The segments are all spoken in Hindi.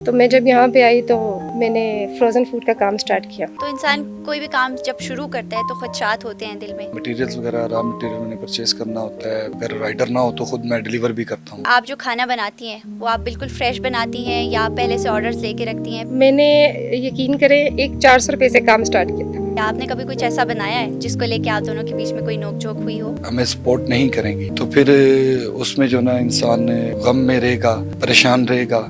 तो मैं जब यहाँ पे आई तो मैंने फ्रोज़न फूड का काम स्टार्ट किया। तो इंसान कोई भी काम जब शुरू करता है तो खदशात होते हैं दिल में। मटेरियल्स वगैरह रॉ मटेरियल मैंने परचेज करना होता है। अगर राइडर ना हो तो खुद मैं डिलीवर भी करता हूँ। आप जो खाना बनाती हैं वो आप बिल्कुल फ्रेश बनाती हैं या पहले से ऑर्डर्स लेके रखती हैं? मैंने यकीन करें एक 400 रुपये से काम स्टार्ट किया था। या आपने कभी कुछ ऐसा बनाया है जिसको लेके आप दोनों के बीच में कोई नोक-झोंक हुई हो? हमें सपोर्ट नहीं करेंगी तो फिर उसमें जो ना इंसान गम में रहेगा, परेशान रहेगा।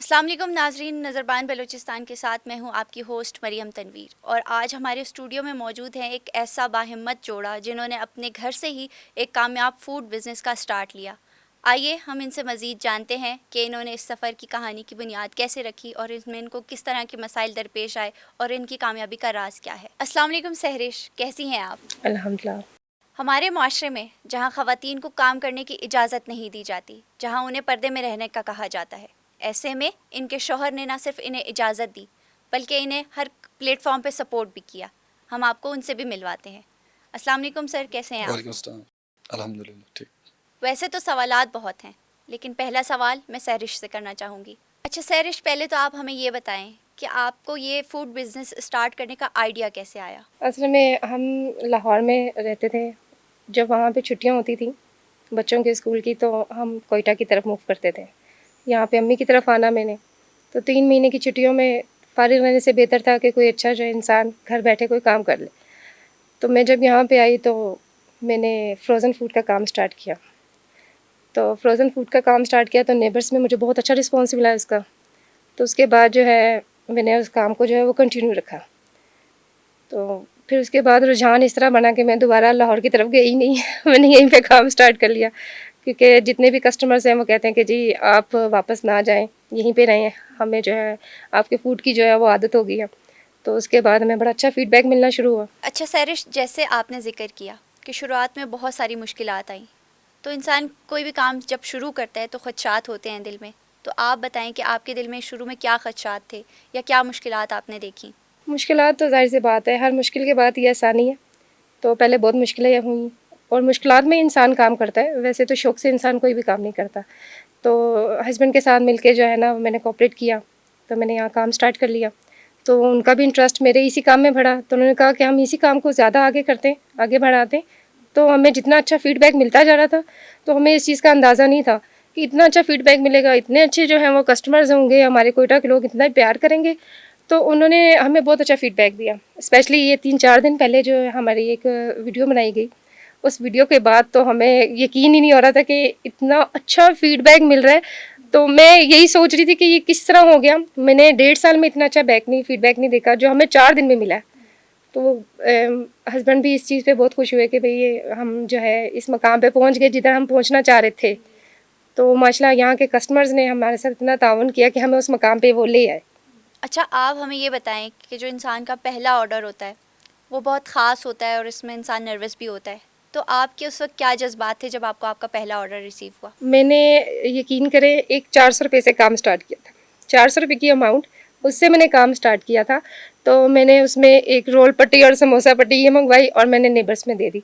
अस्सलाम वालेकुम नाजरीन, नज़रबान बलूचिस्तान के साथ मैं हूं आपकी होस्ट मरियम तनवीर और आज हमारे स्टूडियो में मौजूद हैं एक ऐसा बाहिम्मत जोड़ा जिन्होंने अपने घर से ही एक कामयाब फूड बिज़नेस का स्टार्ट लिया। आइए हम इनसे मज़ीद जानते हैं कि इन्होंने इस सफ़र की कहानी की बुनियाद कैसे रखी और इसमें इनको किस तरह के मसाइल दरपेश आए और इनकी कामयाबी का राज क्या है। अस्सलाम वालेकुम सहरिश, कैसी हैं आप? अल्हम्दुलिल्लाह। हमारे माशरे में जहाँ ख़वातीन को काम करने की इजाज़त नहीं दी जाती, जहाँ उन्हें पर्दे में रहने का कहा जाता है, ऐसे में इनके शौहर ने न सिर्फ इन्हें इजाज़त दी बल्कि इन्हें हर प्लेटफॉर्म पे सपोर्ट भी किया। हम आपको उनसे भी मिलवाते हैं। अस्सलाम वालेकुम सर, कैसे हैं आप? वालेकुम अस्सलाम। अल्हम्दुलिल्लाह ठीक। वैसे तो सवालात बहुत हैं, लेकिन पहला सवाल मैं सहरिश से करना चाहूँगी। अच्छा सहरिश, पहले तो आप हमें ये बताएं कि आपको ये फ़ूड बिज़नेस स्टार्ट करने का आइडिया कैसे आया? असल में हम लाहौर में रहते थे। जब वहाँ पे छुट्टियाँ होती थी बच्चों के स्कूल की तो हम कोयटा की तरफ मूव करते थे। यहाँ पे अम्मी की तरफ आना मैंने, तो 3 महीने की छुट्टियों में फ़ारिग रहने से बेहतर था कि कोई अच्छा जो इंसान घर बैठे कोई काम कर ले। तो मैं जब यहाँ पे आई तो मैंने फ्रोज़न फूड का काम स्टार्ट किया। तो फ्रोज़न फूड का काम स्टार्ट किया तो नेबर्स में मुझे बहुत अच्छा रिस्पॉन्स मिला इसका। तो उसके बाद जो है मैंने उस काम को जो है वो कंटिन्यू रखा। तो फिर उसके बाद रुझान इस तरह बना कि मैं दोबारा लाहौर की तरफ गई नहीं मैंने यहीं पे काम स्टार्ट कर लिया, क्योंकि जितने भी कस्टमर्स हैं वो कहते हैं कि जी आप वापस ना जाएं, यहीं पे रहें, हमें जो है आपके फ़ूड की जो है वो आदत हो गई है। तो उसके बाद हमें बड़ा अच्छा फ़ीडबैक मिलना शुरू हुआ। अच्छा सहरिश, जैसे आपने ज़िक्र किया कि शुरुआत में बहुत सारी मुश्किलात आई, तो इंसान कोई भी काम जब शुरू करता है तो खदशात होते हैं दिल में। तो आप बताएं कि आपके दिल में शुरू में क्या खदशात थे या क्या मुश्किलात आपने देखी? मुश्किलात तो ज़ाहिर सी बात है, हर मुश्किल के बाद ये आसानी है। तो पहले बहुत मुश्किलें हुई और मुश्किलात में इंसान काम करता है, वैसे तो शौक़ से इंसान कोई भी काम नहीं करता। तो हस्बैंड के साथ मिलके जो है ना मैंने कोऑपरेट किया, तो मैंने यहाँ काम स्टार्ट कर लिया। तो उनका भी इंटरेस्ट मेरे इसी काम में बढ़ा, तो उन्होंने कहा कि हम इसी काम को ज़्यादा आगे करते हैं, आगे बढ़ाते हैं। तो हमें जितना अच्छा फ़ीडबैक मिलता जा रहा था, तो हमें इस चीज़ का अंदाज़ा नहीं था कि इतना अच्छा फ़ीडबैक मिलेगा, इतने अच्छे जो हैं वो कस्टमर्स होंगे, हमारे कोयटा के लोग इतना प्यार करेंगे। तो उन्होंने हमें बहुत अच्छा फ़ीडबैक दिया। स्पेशली ये 3-4 दिन पहले जो है हमारी एक वीडियो बनाई गई, उस वीडियो के बाद तो हमें यकीन ही नहीं हो रहा था कि इतना अच्छा फ़ीडबैक मिल रहा है। तो मैं यही सोच रही थी कि ये किस तरह हो गया। मैंने 1.5 साल में इतना अच्छा फ़ीडबैक नहीं देखा जो हमें 4 दिन में मिला है। तो हस्बैंड भी इस चीज़ पे बहुत खुश हुए कि भई ये हम जो है इस मकाम पे पहुँच गए जिधर हम पहुँचना चाह रहे थे। तो माशाल्लाह यहाँ के कस्टमर्स ने हमारे साथ इतना ताउन किया कि हमें उस मकाम पे वो ले आए। अच्छा, आप हमें ये बताएं कि जो इंसान का पहला ऑर्डर होता है वो बहुत ख़ास होता है और इसमें इंसान नर्वस भी होता है, तो आपके उस वक्त क्या जज्बात थे जब आपको आपका पहला ऑर्डर रिसीव हुआ? मैंने यकीन करें एक 400 रुपये से काम स्टार्ट किया था। 400 रुपये की अमाउंट, उससे मैंने काम स्टार्ट किया था। तो मैंने उसमें एक रोल पट्टी और समोसा पट्टी ये मंगवाई और मैंने नेबर्स में दे दी।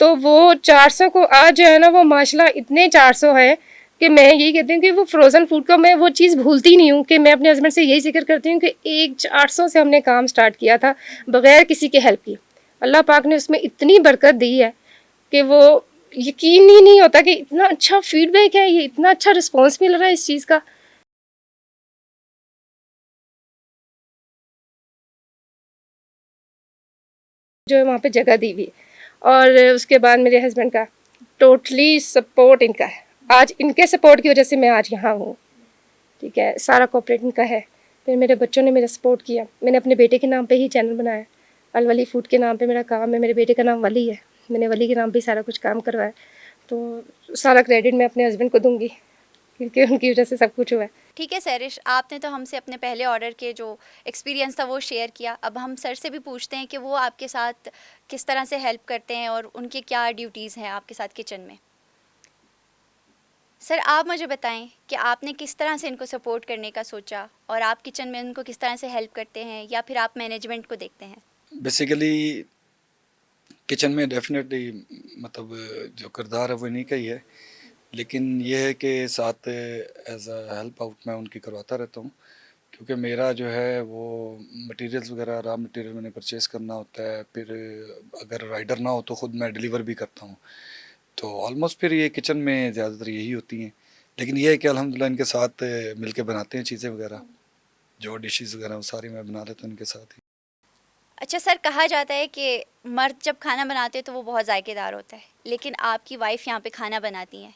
तो वो 400 को आज जो है ना वो माशाल्लाह इतने 400 है कि मैं यही कहती हूँ कि वो फ्रोज़न फूड का मैं वो चीज़ भूलती नहीं हूँ कि मैं अपने हस्बैंड से यही ज़िक्र करती हूँ कि एक 400 से हमने काम स्टार्ट किया था बग़ैर किसी के हेल्प के। अल्लाह पाक ने उसमें इतनी बरकत दी है कि वो यकीन ही नहीं होता कि इतना अच्छा फ़ीडबैक है, ये इतना अच्छा रिस्पॉन्स मिल रहा है इस चीज़ का। जो है वहाँ पे जगह दी हुई है और उसके बाद मेरे हस्बैंड का टोटली सपोर्ट इनका है। आज इनके सपोर्ट की वजह से मैं आज यहाँ हूँ, ठीक है, सारा कोऑपरेट इनका है। फिर मेरे बच्चों ने मेरा सपोर्ट किया। मैंने अपने बेटे के नाम पे ही चैनल बनाया, अलवली फूड के नाम पे मेरा काम है। मेरे बेटे का नाम वली है, मैंने वली के नाम पे सारा कुछ काम करवाया। तो सारा क्रेडिट मैं अपने हस्बैंड को दूँगी क्योंकि उनकी वजह से सब कुछ हुआ है। ठीक है सहरिश, आपने तो हमसे अपने पहले ऑर्डर के जो एक्सपीरियंस था वो शेयर किया। अब हम सर से भी पूछते हैं कि वो आपके साथ किस तरह से हेल्प करते हैं और उनकी क्या ड्यूटीज़ हैं आपके साथ किचन में। सर आप मुझे बताएं कि आपने किस तरह से इनको सपोर्ट करने का सोचा और आप किचन में उनको किस तरह से हेल्प करते हैं या फिर आप मैनेजमेंट को देखते हैं? बेसिकली किचन में डेफिनेटली मतलब जो किरदार है वो इन्हीं का ही है, लेकिन ये है कि साथ एज अ हेल्प आउट मैं उनकी करवाता रहता हूँ, क्योंकि मेरा जो है वो मटेरियल्स वगैरह रॉ मटेरियल मैंने परचेज़ करना होता है, फिर अगर राइडर ना हो तो ख़ुद मैं डिलीवर भी करता हूँ। तो ऑलमोस्ट फिर ये किचन में ज़्यादातर यही होती हैं, लेकिन ये है कि अल्हम्दुलिल्लाह इनके साथ मिल के बनाते हैं चीज़ें वगैरह, जो डिशेज़ वगैरह वो सारी मैं बना लेता हूँ इनके साथ ही। अच्छा सर, कहा जाता है कि मर्द जब खाना बनाते हैं तो वो बहुत जायकेदार होता है, लेकिन आपकी वाइफ़ यहाँ पे खाना बनाती हैं,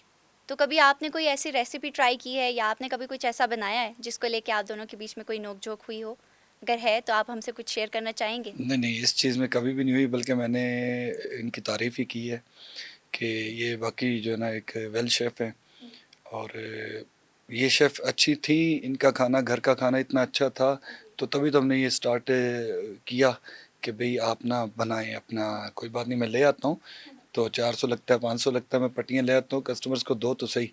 तो कभी आपने कोई ऐसी रेसिपी ट्राई की है या आपने कभी कुछ ऐसा बनाया है जिसको लेके आप दोनों के बीच में कोई नोक-झोंक हुई हो? अगर है तो आप हमसे कुछ शेयर करना चाहेंगे? नहीं, नहीं, इस चीज़ में कभी भी नहीं हुई, बल्कि मैंने इनकी तारीफ़ ही की है कि ये वाक़ई जो है ना एक वेल शेफ़ हैं, और ये शेफ़ अच्छी थी, इनका खाना घर का खाना इतना अच्छा था, तो तभी तो हमने ये स्टार्ट किया कि भई आप ना बनाएँ अपना, कोई बात नहीं मैं ले आता हूँ, तो 400 लगता है, 500 लगता है, मैं पट्टियाँ ले आता हूँ, कस्टमर्स को दो तो सही।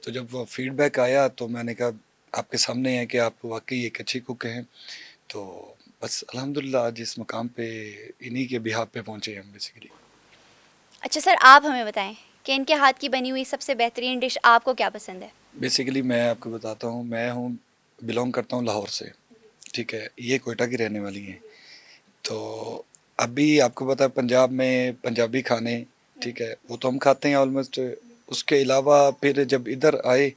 तो जब वो फीडबैक आया तो मैंने कहा आपके सामने है कि आप वाक़ई एक अच्छी कुक हैं, तो बस अल्हम्दुलिल्लाह आज इस मुकाम पे इन्हीं के बिहाफ़ पे पहुँचे हम बेसिकली। अच्छा सर, आप हमें बताएँ कि इनके हाथ की बनी हुई सबसे बेहतरीन डिश आपको क्या पसंद है? बेसिकली मैं आपको बताता हूँ, मैं बिलॉन्ग करता हूँ लाहौर से, ठीक है? ये क्वेटा की रहने वाली हैं। तो अभी आपको पता है पंजाब में पंजाबी खाने, ठीक है? वो तो हम खाते हैं ऑलमोस्ट, उसके अलावा फिर जब इधर आए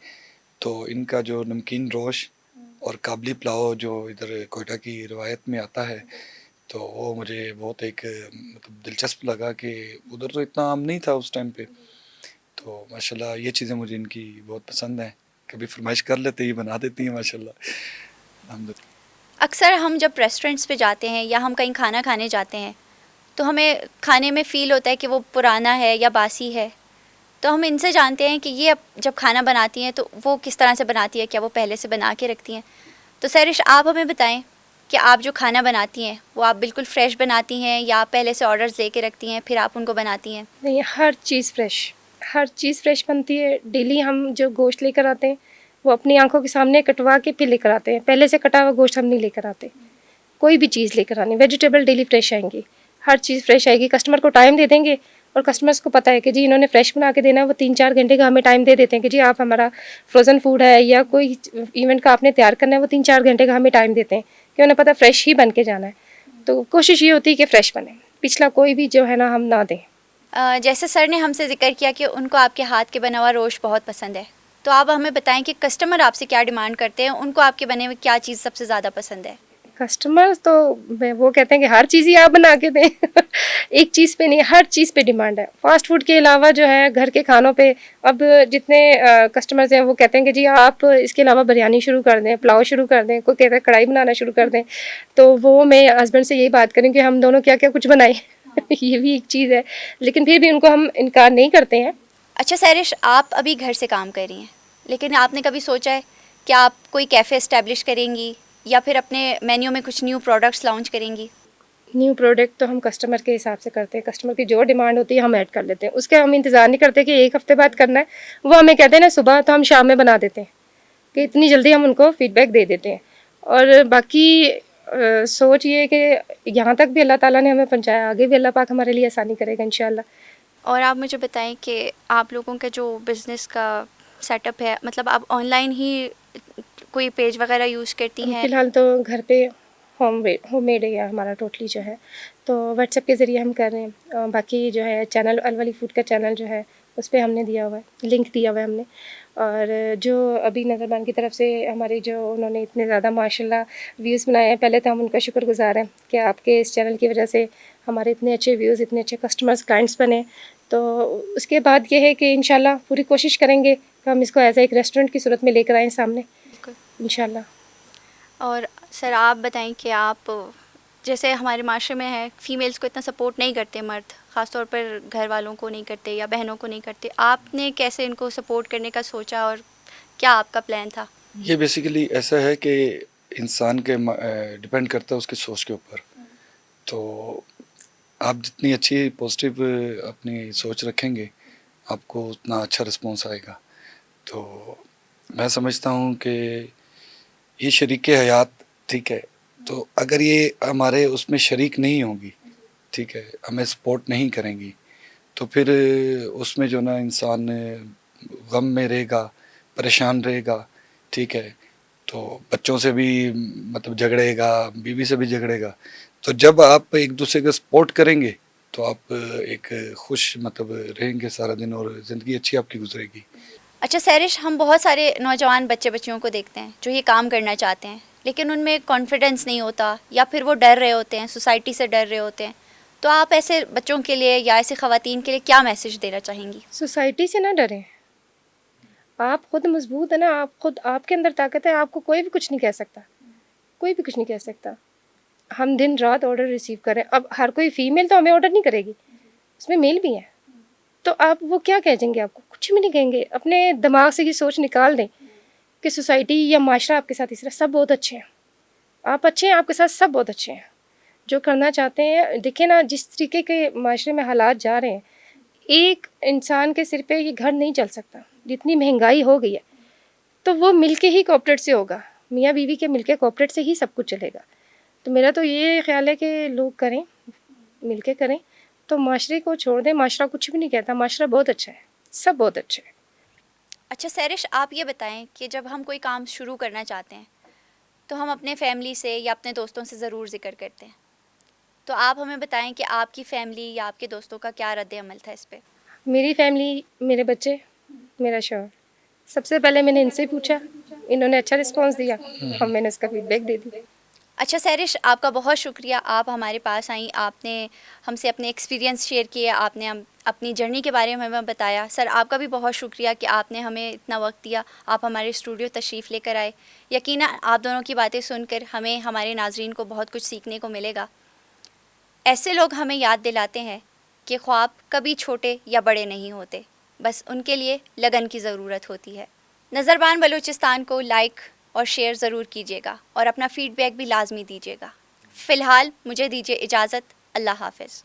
तो इनका जो नमकीन रोश और काबली पुलाव जो इधर क्वेटा की रिवायत में आता है, तो वो मुझे बहुत एक मतलब दिलचस्प लगा कि उधर तो इतना आम नहीं था उस टाइम पे। तो माशाल्लाह ये चीज़ें मुझे इनकी बहुत पसंद हैं। कभी फ़रमाइश कर लेते ही बना देती हैं माशाल्लाह। अल्हम्दुलिल्लाह। अक्सर हम जब रेस्टोरेंट्स पे जाते हैं या हम कहीं खाना खाने जाते हैं, तो हमें खाने में फ़ील होता है कि वो पुराना है या बासी है। तो हम इनसे जानते हैं कि ये अब जब खाना बनाती हैं तो वो किस तरह से बनाती है, क्या वो पहले से बना के रखती हैं? तो सैरिश, आप हमें बताएँ कि आप जो खाना बनाती हैं, वो आप बिल्कुल फ्रेश बनाती हैं या आप पहले से ऑर्डर्स दे के रखती हैं, फिर आप उनको बनाती हैं? नहीं, हर चीज़ फ्रेश बनती है। डेली हम जो गोश्त लेकर आते हैं वो अपनी आंखों के सामने कटवा के फिर लेकर आते हैं, पहले से कटा हुआ गोश्त हम नहीं लेकर आते। कोई भी चीज़ लेकर आनी, वेजिटेबल डेली फ्रेश आएंगी, हर चीज़ फ्रेश आएगी। कस्टमर को टाइम दे देंगे, और कस्टमर्स को पता है कि जी इन्होंने फ्रेश बना के देना है, वो 3-4 घंटे का हमें टाइम दे देते हैं कि जी आप हमारा फ्रोज़न फूड है या कोई इवेंट का आपने तैयार करना है, वो 3-4 घंटे का हमें टाइम देते हैं कि उन्हें पता फ्रेश ही बन के जाना है। तो कोशिश ये होती है कि फ़्रेश बने, पिछला कोई भी जो है ना हम ना दें। जैसे सर ने हमसे ज़िक्र किया कि उनको आपके हाथ के बना हुआ रोस्ट बहुत पसंद है, तो आप हमें बताएं कि कस्टमर आपसे क्या डिमांड करते हैं, उनको आपके बने हुए क्या चीज़ सबसे ज़्यादा पसंद है? कस्टमर्स तो वो कहते हैं कि हर चीज़ ही आप बना के दें एक चीज़ पे नहीं, हर चीज़ पे डिमांड है। फास्ट फूड के अलावा जो है घर के खानों पे अब जितने कस्टमर्स हैं वो कहते हैं कि जी आप इसके अलावा बिरयानी शुरू कर दें, पुलाव शुरू कर दें, कोई कहता है कढ़ाई बनाना शुरू कर दें। तो वो मैं हस्बैंड से यही बात करें कि हम दोनों क्या क्या कुछ बनाएं ये भी एक चीज़ है, लेकिन फिर भी उनको हम इनकार नहीं करते हैं। अच्छा सैरिश, आप अभी घर से काम कर रही हैं, लेकिन आपने कभी सोचा है कि आप कोई कैफ़े इस्टेब्लिश करेंगी या फिर अपने मेन्यू में कुछ न्यू प्रोडक्ट्स लॉन्च करेंगी? न्यू प्रोडक्ट तो हम कस्टमर के हिसाब से करते हैं, कस्टमर की जो डिमांड होती है हम ऐड कर लेते हैं, उसके हम इंतज़ार नहीं करते कि एक हफ्ते बाद करना है। वो हमें कहते हैं ना सुबह, तो हम शाम में बना देते हैं कि इतनी जल्दी हम उनको फीडबैक दे देते हैं। और बाकी सोच ये है कि यहाँ तक भी अल्लाह ताला ने हमें पहुँचाया, आगे भी अल्लाह पाक हमारे लिए आसानी करेगा इंशाल्लाह। और आप मुझे बताएं कि आप लोगों का जो बिज़नेस का सेटअप है, मतलब आप ऑनलाइन ही कोई पेज वगैरह यूज़ करती हैं? फ़िलहाल तो घर पे होममेड है हमारा टोटली जो है, तो व्हाट्सएप के ज़रिए हम कर रहे हैं। बाकी जो है चैनल अलवली फूड का चैनल जो है उस पे हमने दिया हुआ है, लिंक दिया हुआ है हमने। और जो अभी नज़रबान की तरफ से हमारे जो उन्होंने इतने ज़्यादा माशाल्लाह व्यूज़ बनाए हैं, पहले तो हम उनका शुक्रगुज़ार हैं कि आपके इस चैनल की वजह से हमारे इतने अच्छे व्यूज़, इतने अच्छे कस्टमर्स, क्लाइंट्स बने। तो उसके बाद ये है कि इंशाल्लाह पूरी कोशिश करेंगे कि हम इसको एज़ एक रेस्टोरेंट की सूरत में लेकर आएँ सामने बिल्कुल। इंशाल्लाह। और सर आप बताएं कि आप, जैसे हमारे माशरे में है, फ़ीमेल्स को इतना सपोर्ट नहीं करते मर्द, ख़ास तौर पर घर वालों को नहीं करते या बहनों को नहीं करते, आपने कैसे इनको सपोर्ट करने का सोचा और क्या आपका प्लान था? ये बेसिकली ऐसा है कि इंसान के डिपेंड करता है उसकी सोच के ऊपर। तो आप जितनी अच्छी पॉजिटिव अपनी सोच रखेंगे, आपको उतना अच्छा रिस्पॉन्स आएगा। तो मैं समझता हूँ कि ये शरीक हयात, ठीक है, तो अगर ये हमारे उसमें शरीक नहीं होंगी ठीक है, हमें सपोर्ट नहीं करेंगी, तो फिर उसमें जो ना इंसान गम में रहेगा, परेशान रहेगा, ठीक है। तो बच्चों से भी मतलब झगड़ेगा, बीवी से भी झगड़ेगा। तो जब आप एक दूसरे को सपोर्ट करेंगे तो आप एक खुश मतलब रहेंगे सारा दिन और ज़िंदगी अच्छी आपकी गुजरेगी। अच्छा सैरिश, हम बहुत सारे नौजवान बच्चियों को देखते हैं जो ये काम करना चाहते हैं, लेकिन उनमें कॉन्फिडेंस नहीं होता, या फिर वो डर रहे होते हैं, सोसाइटी से डर रहे होते हैं। तो आप ऐसे बच्चों के लिए या ऐसे ख़वातीन के लिए क्या मैसेज देना चाहेंगी? सोसाइटी से ना डरें, आप खुद मजबूत है ना, आप खुद, आपके अंदर ताकत है, आपको कोई भी कुछ नहीं कह सकता, कोई भी कुछ नहीं कह सकता। हम दिन रात ऑर्डर रिसीव करें, अब हर कोई फीमेल तो हमें ऑर्डर नहीं करेगी, उसमें मेल भी है, तो आप वो क्या कहेंगे, आपको कुछ भी नहीं कहेंगे। अपने दिमाग से ये सोच निकाल दें कि सोसाइटी या माशरा आपके साथ इस तरह, सब बहुत अच्छे हैं, आप अच्छे हैं, आपके साथ सब बहुत अच्छे हैं, जो करना चाहते हैं। देखिए ना, जिस तरीके के माशरे में हालात जा रहे हैं, एक इंसान के सिर पे ये घर नहीं चल सकता, जितनी महंगाई हो गई है। तो वो मिलके ही कोऑपरेट से होगा, मियाँ बीवी के मिलके कोऑपरेट से ही सब कुछ चलेगा। तो मेरा तो ये ख्याल है कि लोग करें, मिलके करें, तो माशरे को छोड़ दें। माशरा कुछ भी नहीं कहता, माशरा बहुत अच्छा है, सब बहुत अच्छे हैं। अच्छा सैरिश, आप ये बताएं कि जब हम कोई काम शुरू करना चाहते हैं तो हम अपने फैमिली से या अपने दोस्तों से ज़रूर ज़िक्र करते हैं। तो आप हमें बताएं कि आपकी फ़ैमिली या आपके दोस्तों का क्या रद्द अमल था इस पे? मेरी फैमिली, मेरे बच्चे, मेरा शौहर, सबसे पहले मैंने इनसे पूछा, इन्होंने अच्छा रिस्पॉन्स दिया, हम मैंने उसका फीडबैक दे दिया। अच्छा सैरिश, आपका बहुत शुक्रिया, आप हमारे पास आई, आपने हमसे अपने एक्सपीरियंस शेयर किए, आपने अपनी जर्नी के बारे में हमें बताया। सर आपका भी बहुत शुक्रिया कि आपने हमें इतना वक्त दिया, आप हमारे स्टूडियो तशरीफ़ लेकर आए। यकीनन आप दोनों की बातें सुनकर हमें, हमारे नाजरीन को बहुत कुछ सीखने को मिलेगा। ऐसे लोग हमें याद दिलाते हैं कि ख्वाब कभी छोटे या बड़े नहीं होते, बस उनके लिए लगन की ज़रूरत होती है। नज़रबान बलूचिस्तान को लाइक और शेयर ज़रूर कीजिएगा और अपना फ़ीडबैक भी लाजमी दीजिएगा। फ़िलहाल मुझे दीजिए इजाज़त। अल्लाह हाफ़िज़।